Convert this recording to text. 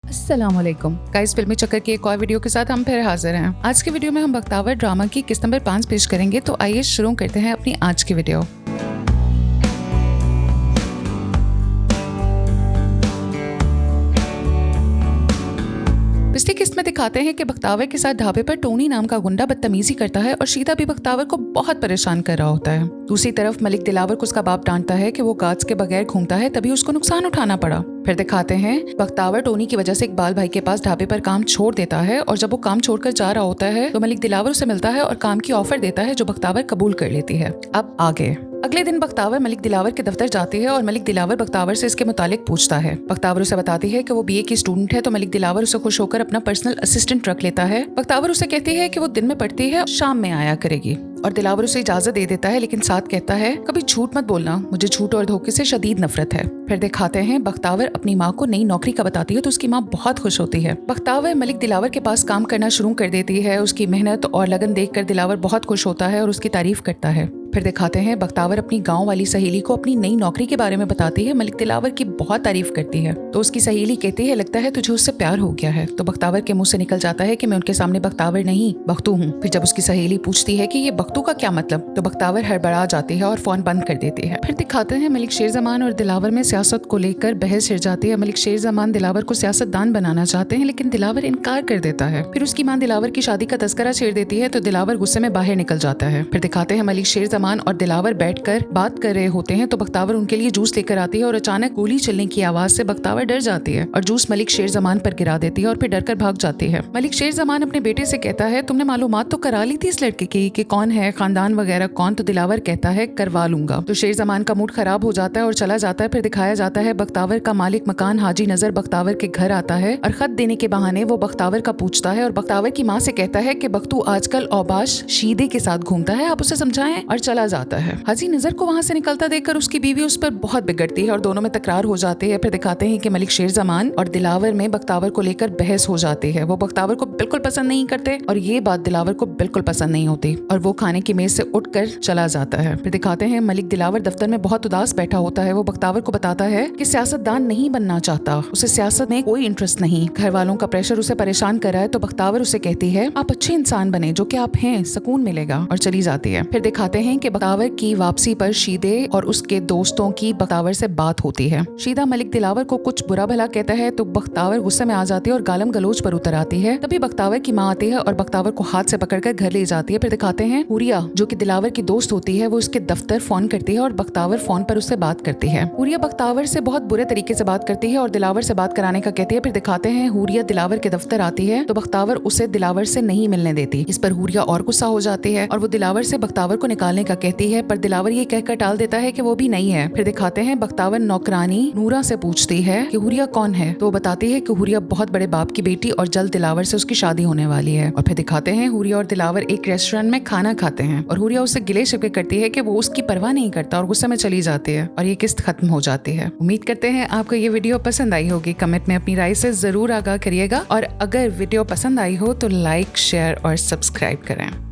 अस्सलामुअलैकुम गाइस, फिल्मी चक्कर की एक और वीडियो के साथ हम फिर हाजिर हैं। आज की वीडियो में हम बख्तावर ड्रामा की किस्त नंबर 5 पेश करेंगे। तो आइए शुरू करते हैं अपनी आज की वीडियो। पिछली किस्त में दिखाते हैं कि बख्तावर के साथ ढाबे पर टोनी नाम का गुंडा बदतमीजी करता है और शीदा भी बख्तावर को बहुत परेशान कर रहा होता है। दूसरी तरफ मलिक दिलावर को उसका बाप डांटता है कि वो गार्ड्स के बगैर घूमता है, तभी उसको नुकसान उठाना पड़ा। फिर दिखाते हैं बख्तावर टोनी की वजह से इकबाल भाई के पास ढाबे पर काम छोड़ देता है और जब वो काम छोड़कर जा रहा होता है तो मलिक दिलावर उसे मिलता है और काम की ऑफर देता है जो बख्तावर कबूल कर लेती है। अब आगे अगले दिन बख्तावर मलिक दिलावर के दफ्तर जाती है और मलिक दिलावर बख्तावर से इसके मुतालिक पूछता है। बख्तावर उसे बताती है कि वो बीए की स्टूडेंट है, तो मलिक दिलावर उसे खुश होकर अपना पर्सनल असिस्टेंट रख लेता है। बख्तावर उसे कहती है कि वो दिन में पढ़ती है, शाम में आया करेगी और दिलावर उसे इजाजत दे देता है, लेकिन साथ कहता है कभी झूठ मत बोलना, मुझे झूठ और धोखे से शदीद नफरत है। फिर दिखाते हैं बख्तावर अपनी माँ को नई नौकरी का बताती है तो उसकी माँ बहुत खुश होती है। बख्तावर मलिक दिलावर के पास काम करना शुरू कर देती है। उसकी मेहनत और लगन देखकर दिलावर बहुत खुश होता है और उसकी तारीफ करता है। फिर दिखाते हैं बख्तावर अपनी गांव वाली सहेली को अपनी नई नौकरी के बारे में बताती है। मलिक दिलावर की बहुत तारीफ करती है तो उसकी सहेली कहती है लगता है तुझे उससे प्यार हो गया है। तो बख्तावर के मुंह से निकल जाता है कि मैं उनके सामने बख्तावर नहीं बख्तू हूँ। फिर जब उसकी सहेली पूछती है कि ये बख्तू का क्या मतलब, तो बख्तावर हड़बड़ा जाती है और फोन बंद कर देती है। फिर दिखाते हैं मलिक शेर जमान और दिलावर में सियासत को लेकर बहस छिड़ जाती है। मलिक शेर जमान दिलावर को सियासतदान बनाना चाहते हैं, लेकिन दिलावर इनकार कर देता है। फिर उसकी माँ दिलावर की शादी का तस्करा छेड़ देती है तो दिलावर गुस्से में बाहर निकल जाता है। फिर दिखाते हैं मलिक शेर जमान और दिलावर बैठकर बात कर रहे होते हैं तो बख्तावर उनके लिए जूस लेकर आती है और अचानक गोली चलने की आवाज से बख्तावर डर जाती है और जूस मलिक शेर जमान पर गिरा देती है और फिर डरकर भाग जाती है। मलिक शेर जमान अपने बेटे से कहता है तुमने मालूमात तो करा ली थी इस लड़के की कि कौन है, खानदान वगैरह कौन? तो दिलावर कहता है करवा लूंगा। तो शेर जमान का मूड खराब हो जाता है और चला जाता है। फिर दिखाया जाता है बख्तावर का मालिक मकान हाजी नजर बख्तावर के घर आता है और खत देने के बहाने वो बख्तावर का पूछता है और बख्तावर की माँ से कहता है कि बख्तू आजकल औबाश शीदे के साथ घूमता है, आप उसे समझाएं, और चला जाता है। हाजी नजर को वहाँ से निकलता देखकर उसकी बीवी उस पर बहुत बिगड़ती है और दोनों में तकरार हो जाती है। फिर दिखाते हैं कि मलिक शेर जमान और दिलावर में बख्तावर को लेकर बहस हो जाती है। वो बख्तावर को बिल्कुल पसंद नहीं करते और ये बात दिलावर को बिल्कुल पसंद नहीं होती और वो खाने की मेज से उठकर चला जाता है। फिर दिखाते हैं मलिक दिलावर दफ्तर में बहुत उदास बैठा होता है। वो बख्तावर को बताता है कि सियासतदान नहीं बनना चाहता, उसे सियासत में कोई इंटरेस्ट नहीं, घर वालों का प्रेशर उसे परेशान कर रहा है। तो बख्तावर उसे कहती है आप अच्छे इंसान बने जो कि आप हैं, सुकून मिलेगा, और चली जाती है। फिर दिखाते हैं कि बख्तावर की वापसी पर शीदे और उसके दोस्तों की बख्तावर से बात होती है। शीदा मलिक दिलावर को कुछ बुरा भला कहता है तो बख्तावर गुस्से में आ जाती है और गालम गलोच पर उतर आती है। तभी बख्तावर की माँ आती है और बख्तावर को हाथ से पकड़कर घर ले जाती है। फिर दिखाते हैं हुरिया जो कि दिलावर की दोस्त होती है, वो उसके दफ्तर फोन करती है और बख्तावर फोन पर उससे बात करती है। हुरिया बख्तावर से बहुत बुरे तरीके से बात करती है और दिलावर से बात कराने का कहती है। फिर दिखाते हैं हुरिया दिलावर के दफ्तर आती है तो बख्तावर उसे दिलावर से नहीं मिलने देती। इस पर हुरिया और गुस्सा हो जाती है और वो दिलावर से बख्तावर को निकालने का कहती है, पर दिलावर ये कहकर टाल देता है कि वो भी नहीं है। फिर दिखाते हैं बख्तावर नौकरानी नूरा से पूछती है कि हुरिया कौन है, तो वो बताती है कि हुरिया बहुत बड़े बाप की बेटी और जल्द दिलावर से उसकी शादी होने वाली है। और फिर दिखाते हैं हुरिया और दिलावर एक रेस्टोरेंट में खाना खाते हैं और हुरिया उससे गिले शिकवे करती है कि वो उसकी परवाह नहीं करता और गुस्से में चली जाती है और ये किस्त खत्म हो जाती है। उम्मीद करते हैं आपको ये वीडियो पसंद आई होगी। कमेंट में अपनी राय से जरूर आगाह करिएगा और अगर वीडियो पसंद आई हो तो लाइक, शेयर और सब्सक्राइब करें।